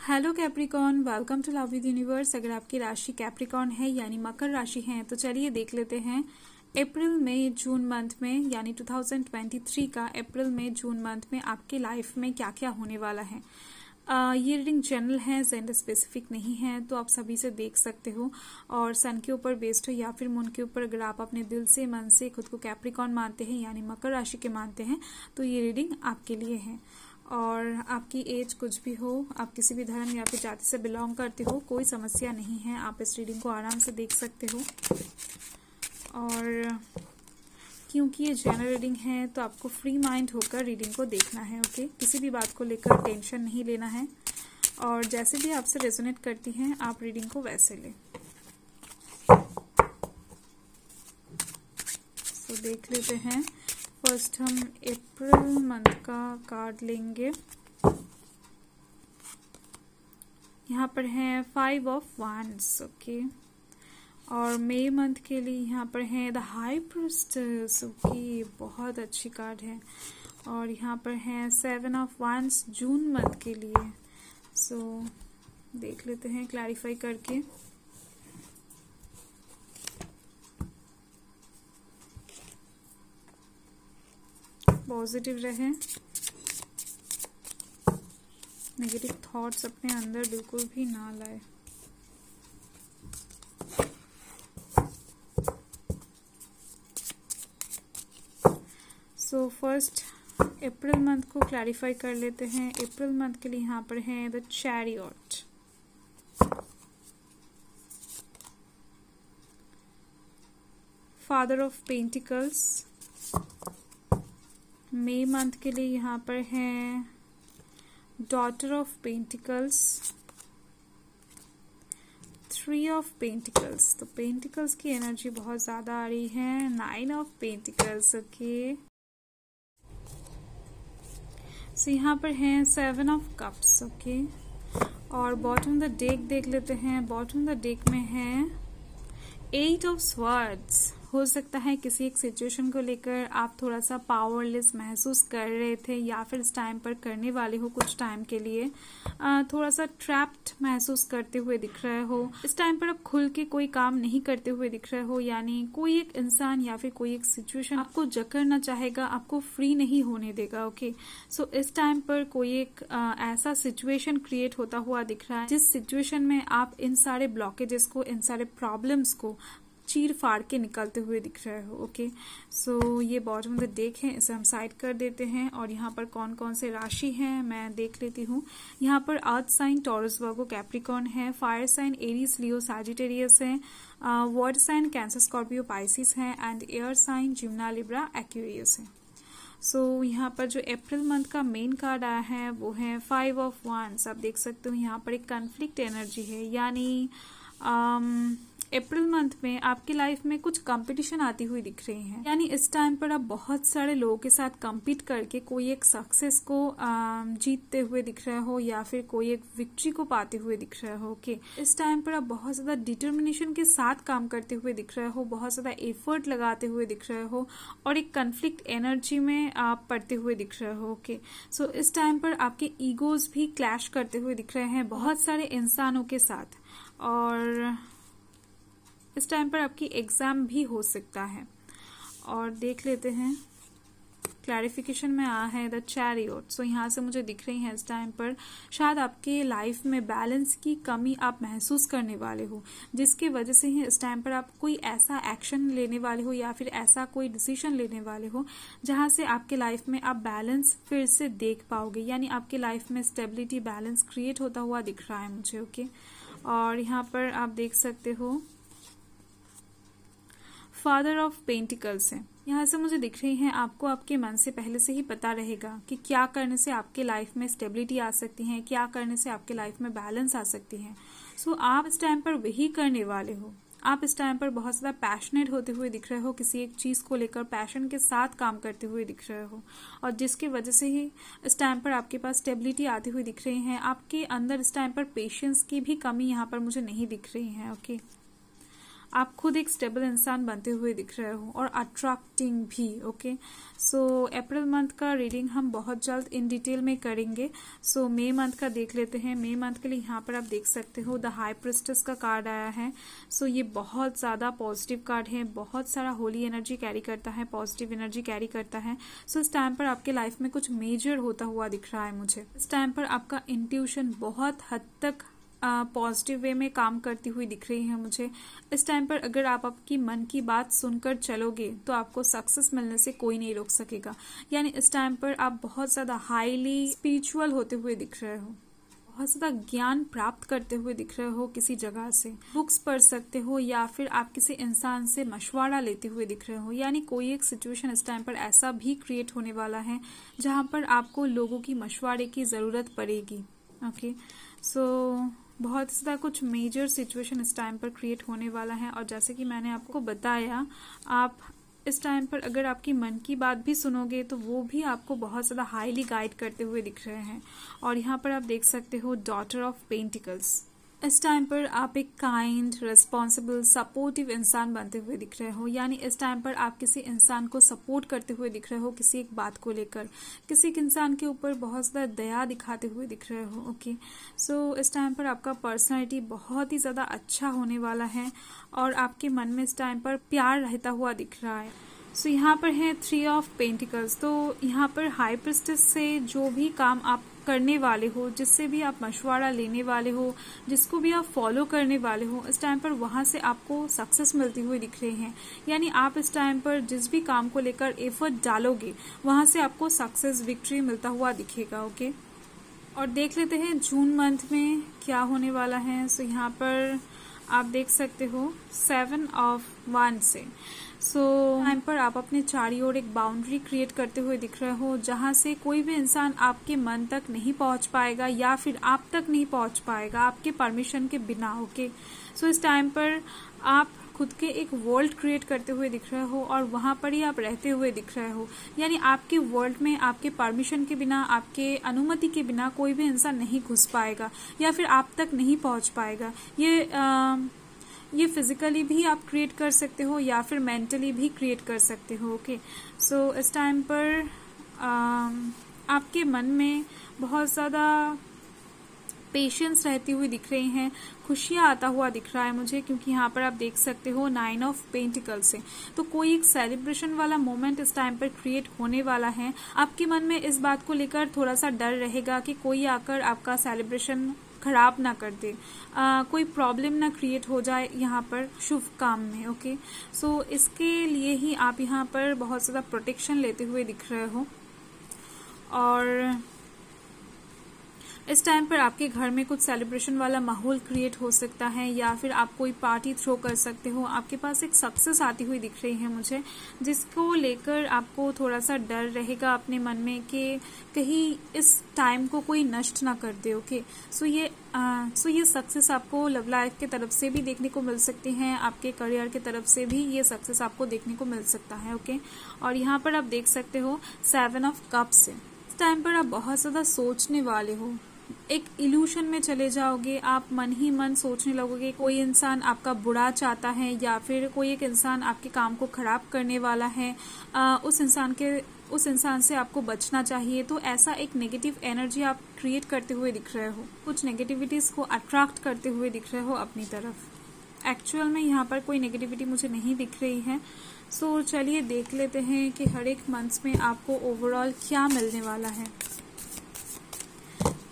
Hello Capricorn, welcome to love with universe. अगर आपकी राशि कैप्रिकॉन है यानी मकर राशि है तो चलिए देख लेते हैं अप्रैल मई जून मंथ में यानी 2023 का अप्रैल मई जून मंथ में आपके लाइफ में क्या क्या होने वाला है। ये रीडिंग जनरल है, जेंडर स्पेसिफिक नहीं है, तो आप सभी से देख सकते हो और सन के ऊपर बेस्ड हो या फिर मून के ऊपर। अगर आप अपने दिल से मन से खुद को कैप्रिकॉन मानते हैं यानी मकर राशि के मानते हैं तो ये रीडिंग आपके लिए है। और आपकी एज कुछ भी हो, आप किसी भी धर्म या फिर जाति से बिलोंग करते हो, कोई समस्या नहीं है, आप इस रीडिंग को आराम से देख सकते हो। और क्योंकि ये जनरल रीडिंग है तो आपको फ्री माइंड होकर रीडिंग को देखना है, ओके। किसी भी बात को लेकर टेंशन नहीं लेना है और जैसे भी आपसे रेजोनेट करती हैं आप रीडिंग को वैसे ले। तो देख लेते हैं। फर्स्ट हम अप्रैल मंथ का कार्ड लेंगे। यहाँ पर है 5 ऑफ wands, ओके। और मई मंथ के लिए यहाँ पर है द हाई प्रीस्टेस, ओके, बहुत अच्छी कार्ड है। और यहाँ पर है 7 ऑफ wands जून मंथ के लिए। सो देख लेते हैं क्लैरिफाई करके। पॉजिटिव रहे, नेगेटिव थॉट्स अपने अंदर बिल्कुल भी ना लाए। सो फर्स्ट अप्रैल मंथ को क्लैरिफाई कर लेते हैं। अप्रैल मंथ के लिए यहाँ पर है the chariot, father of pentacles. May month के लिए यहाँ पर है daughter of pentacles, 3 of pentacles. तो पेंटिकल्स की एनर्जी बहुत ज्यादा आ रही है। 9 ऑफ पेंटिकल्स, ओके। सो यहाँ पर है 7 ऑफ कप्स, ओके। और बॉटम द डेक देख लेते हैं। बॉटम द डेक में है 8 ऑफ स्वर्ड्स। हो सकता है किसी एक सिचुएशन को लेकर आप थोड़ा सा पावरलेस महसूस कर रहे थे या फिर इस टाइम पर करने वाले हो। कुछ टाइम के लिए थोड़ा सा ट्रैप्ड महसूस करते हुए दिख रहे हो। इस टाइम पर आप खुल के कोई काम नहीं करते हुए दिख रहे हो, यानी कोई एक इंसान या फिर कोई एक सिचुएशन आपको जकड़ना चाहेगा, आपको फ्री नहीं होने देगा, ओके। सो इस टाइम पर कोई एक ऐसा सिचुएशन क्रिएट होता हुआ दिख रहा है जिस सिचुएशन में आप इन सारे ब्लॉकेजेस को, इन सारे प्रॉब्लम्स को चीर फाड़ के निकलते हुए दिख रहे हो, ओके। सो ये बॉटम द डेक है, इसे हम साइड कर देते हैं। और यहाँ पर कौन कौन से राशि हैं मैं देख लेती हूँ। यहाँ पर earth sign Taurus Virgo Capricorn है, fire sign Aries Leo Sagittarius है, water sign Cancer Scorpio Pisces है and air sign Gemini Libra Aquarius है। सो यहाँ पर जो अप्रैल मंथ का मेन कार्ड आया है वो है 5 ऑफ wands। आप देख सकते हो यहाँ पर एक कन्फ्लिक्ट एनर्जी है, यानी अप्रैल मंथ में आपकी लाइफ में कुछ कंपटीशन आती हुई दिख रही है। यानी इस टाइम पर आप बहुत सारे लोगों के साथ compete करके कोई एक सक्सेस को जीतते हुए दिख रहे हो या फिर कोई एक विक्ट्री को पाते हुए दिख रहे हो, ओके। इस टाइम पर आप बहुत ज्यादा डिटर्मिनेशन के साथ काम करते हुए दिख रहे हो, बहुत ज्यादा एफर्ट लगाते हुए दिख रहे हो और एक कन्फ्लिक्ट एनर्जी में आप पड़ते हुए दिख रहे हो, ओके। सो इस टाइम पर आपके ईगोज भी क्लैश करते हुए दिख रहे हैं बहुत सारे इंसानों के साथ। और इस टाइम पर आपकी एग्जाम भी हो सकता है। और देख लेते हैं क्लैरिफिकेशन में आया है द चैरियट। सो यहाँ से मुझे दिख रही है इस टाइम पर शायद आपके लाइफ में बैलेंस की कमी आप महसूस करने वाले हो, जिसकी वजह से ही इस टाइम पर आप कोई ऐसा एक्शन लेने वाले हो या फिर ऐसा कोई डिसीजन लेने वाले हो जहां से आपके लाइफ में आप बैलेंस फिर से देख पाओगे, यानी आपके लाइफ में स्टेबिलिटी, बैलेंस क्रिएट होता हुआ दिख रहा है मुझे, ओके। और यहाँ पर आप देख सकते हो फादर ऑफ पेंटिकल्स है। यहाँ से मुझे दिख रही है आपको आपके मन से पहले से ही पता रहेगा कि क्या करने से आपके लाइफ में स्टेबिलिटी आ सकती है, क्या करने से आपके लाइफ में बैलेंस आ सकती है। सो आप इस टाइम पर वही करने वाले हो। आप इस टाइम पर बहुत ज्यादा पैशनेट होते हुए दिख रहे हो, किसी एक चीज को लेकर पैशन के साथ काम करते हुए दिख रहे हो और जिसकी वजह से ही इस टाइम पर आपके पास स्टेबिलिटी आती हुई दिख रही है। आपके अंदर इस टाइम पर पेशेंस की भी कमी यहाँ पर मुझे नहीं दिख रही है, ओके। आप खुद एक स्टेबल इंसान बनते हुए दिख रहे हो और अट्रैक्टिंग भी। ओके, सो अप्रैल मंथ का रीडिंग हम बहुत जल्द इन डिटेल में करेंगे। सो मई मंथ का देख लेते हैं। मई मंथ के लिए यहाँ पर आप देख सकते हो द हाई प्रिस्टेस का कार्ड आया है। सो ये बहुत ज्यादा पॉजिटिव कार्ड है, बहुत सारा होली एनर्जी कैरी करता है, पॉजिटिव एनर्जी कैरी करता है। सो इस टाइम पर आपके लाइफ में कुछ मेजर होता हुआ दिख रहा है मुझे। इस टाइम पर आपका इंट्यूशन बहुत हद तक पॉजिटिव वे में काम करती हुई दिख रही है मुझे। इस टाइम पर अगर आप आपकी मन की बात सुनकर चलोगे तो आपको सक्सेस मिलने से कोई नहीं रोक सकेगा। यानी इस टाइम पर आप बहुत ज्यादा हाईली स्पिरिचुअल होते हुए दिख रहे हो, बहुत ज्यादा ज्ञान प्राप्त करते हुए दिख रहे हो। किसी जगह से बुक्स पढ़ सकते हो या फिर आप किसी इंसान से मशवरा लेते हुए दिख रहे हो। यानी कोई एक सिचुएशन इस टाइम पर ऐसा भी क्रिएट होने वाला है जहां पर आपको लोगों की मशवरे की जरूरत पड़ेगी। ओके, सो बहुत ज्यादा कुछ मेजर सिचुएशन इस टाइम पर क्रिएट होने वाला है। और जैसे कि मैंने आपको बताया, आप इस टाइम पर अगर आपकी मन की बात भी सुनोगे तो वो भी आपको बहुत ज्यादा हाईली गाइड करते हुए दिख रहे हैं। और यहाँ पर आप देख सकते हो डॉटर ऑफ पेंटिकल्स। इस टाइम पर आप एक काइंड, रिस्पॉन्सिबल, सपोर्टिव इंसान बनते हुए दिख रहे हो। यानी इस टाइम पर आप किसी इंसान को सपोर्ट करते हुए दिख रहे हो, किसी एक बात को लेकर, किसी एक इंसान के ऊपर बहुत ज्यादा दया दिखाते हुए दिख रहे हो। ओके, सो इस टाइम पर आपका पर्सनालिटी बहुत ही ज्यादा अच्छा होने वाला है और आपके मन में इस टाइम पर प्यार रहता हुआ दिख रहा है। सो यहाँ पर है 3 ऑफ पेंटिकल्स। तो यहाँ पर हाई प्रिस्टेस से जो भी काम आप करने वाले हो, जिससे भी आप मशवरा लेने वाले हो, जिसको भी आप फॉलो करने वाले हो, इस टाइम पर वहां से आपको सक्सेस मिलती हुई दिख रही है। यानी आप इस टाइम पर जिस भी काम को लेकर एफर्ट डालोगे वहां से आपको सक्सेस, विक्ट्री मिलता हुआ दिखेगा। ओके, और देख लेते हैं जून मंथ में क्या होने वाला है। सो यहाँ पर आप देख सकते हो 7 ऑफ वांड से। सो टाइम पर आप अपने चारों ओर एक बाउंड्री क्रिएट करते हुए दिख रहे हो जहां से कोई भी इंसान आपके मन तक नहीं पहुंच पाएगा या फिर आप तक नहीं पहुंच पाएगा आपके परमिशन के बिना। ओके, सो इस टाइम पर आप खुद के एक वर्ल्ड क्रिएट करते हुए दिख रहे हो और वहां पर ही आप रहते हुए दिख रहे हो। यानी आपके वर्ल्ड में आपके परमिशन के बिना, आपके अनुमति के बिना कोई भी इंसान नहीं घुस पाएगा या फिर आप तक नहीं पहुंच पाएगा। ये फिजिकली भी आप क्रिएट कर सकते हो या फिर मेंटली भी क्रिएट कर सकते हो। ओके, सो इस टाइम पर आपके मन में बहुत ज्यादा पेशेंस रहती हुई दिख रही हैं, खुशियां आता हुआ दिख रहा है मुझे, क्योंकि यहाँ पर आप देख सकते हो 9 ऑफ पेंटिकल्स से। तो कोई एक सेलिब्रेशन वाला मोमेंट इस टाइम पर क्रिएट होने वाला है। आपके मन में इस बात को लेकर थोड़ा सा डर रहेगा कि कोई आकर आपका सेलिब्रेशन खराब ना कर दे, कोई प्रॉब्लम ना क्रिएट हो जाए यहाँ पर शुभ काम में। ओके, सो इसके लिए ही आप यहाँ पर बहुत ज्यादा प्रोटेक्शन लेते हुए दिख रहे हो। और इस टाइम पर आपके घर में कुछ सेलिब्रेशन वाला माहौल क्रिएट हो सकता है या फिर आप कोई पार्टी थ्रो कर सकते हो। आपके पास एक सक्सेस आती हुई दिख रही है मुझे, जिसको लेकर आपको थोड़ा सा डर रहेगा अपने मन में कि कहीं इस टाइम को कोई नष्ट ना कर दे। ओके, सो ये सक्सेस आपको लव लाइफ के तरफ से भी देखने को मिल सकती है, आपके करियर के तरफ से भी ये सक्सेस आपको देखने को मिल सकता है। ओके, और यहाँ पर आप देख सकते हो 7 ऑफ कप्स है। इस टाइम पर आप बहुत ज्यादा सोचने वाले हो, एक इल्यूशन में चले जाओगे, आप मन ही मन सोचने लगोगे कोई इंसान आपका बुरा चाहता है या फिर कोई एक इंसान आपके काम को खराब करने वाला है, उस इंसान से आपको बचना चाहिए। तो ऐसा एक नेगेटिव एनर्जी आप क्रिएट करते हुए दिख रहे हो, कुछ नेगेटिविटीज को अट्रैक्ट करते हुए दिख रहे हो अपनी तरफ। एक्चुअल में यहाँ पर कोई नेगेटिविटी मुझे नहीं दिख रही है। सो चलिए देख लेते हैं कि हर एक मंथ में आपको ओवरऑल क्या मिलने वाला है।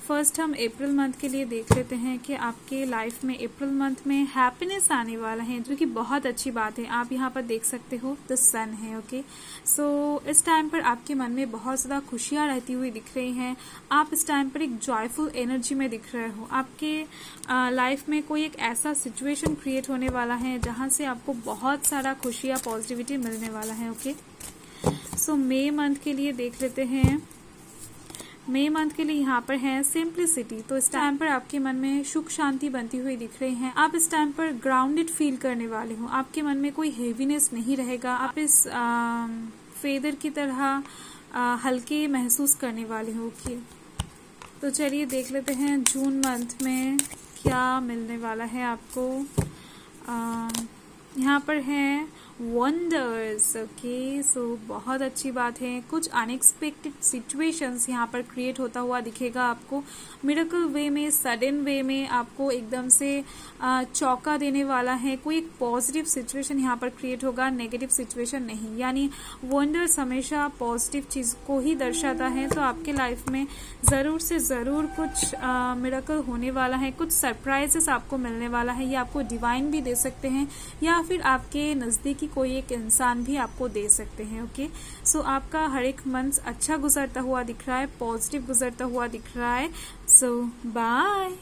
फर्स्ट हम अप्रैल मंथ के लिए देख लेते हैं कि आपके लाइफ में अप्रैल मंथ में हैप्पीनेस आने वाला है, जो कि बहुत अच्छी बात है। आप यहाँ पर देख सकते हो द सन है। ओके, सो इस टाइम पर आपके मन में बहुत ज्यादा खुशियां रहती हुई दिख रही हैं। आप इस टाइम पर एक जॉयफुल एनर्जी में दिख रहे हो। आपके लाइफ में कोई एक ऐसा सिचुएशन क्रिएट होने वाला है जहां से आपको बहुत सारा खुशियां, पॉजिटिविटी मिलने वाला है। ओके, सो मई मंथ के लिए देख लेते हैं। मई मंथ के लिए यहाँ पर है सिंप्लिसिटी। तो इस टाइम पर आपके मन में सुख शांति बनती हुई दिख रही है। आप इस टाइम पर ग्राउंडेड फील करने वाले हो, आपके मन में कोई हेवीनेस नहीं रहेगा। आप इस फेदर की तरह हल्के महसूस करने वाले हो। तो चलिए देख लेते हैं जून मंथ में क्या मिलने वाला है आपको। यहाँ पर है वंडर्स। ओके, सो बहुत अच्छी बात है। कुछ अनएक्सपेक्टेड सिचुएशंस यहाँ पर क्रिएट होता हुआ दिखेगा आपको, मिरेकल वे में, सडन वे में आपको एकदम से चौंका देने वाला है। कोई एक पॉजिटिव सिचुएशन यहाँ पर क्रिएट होगा, नेगेटिव सिचुएशन नहीं। यानी वंडर्स हमेशा पॉजिटिव चीज को ही दर्शाता है। तो आपके लाइफ में जरूर से जरूर कुछ मिरेकल होने वाला है, कुछ सरप्राइजेस आपको मिलने वाला है। ये आपको डिवाइन भी दे सकते हैं या फिर आपके नजदीकी कोई एक इंसान भी आपको दे सकते हैं। ओके, सो आपका हर एक मंथ अच्छा गुजरता हुआ दिख रहा है, पॉजिटिव गुजरता हुआ दिख रहा है। सो बाय।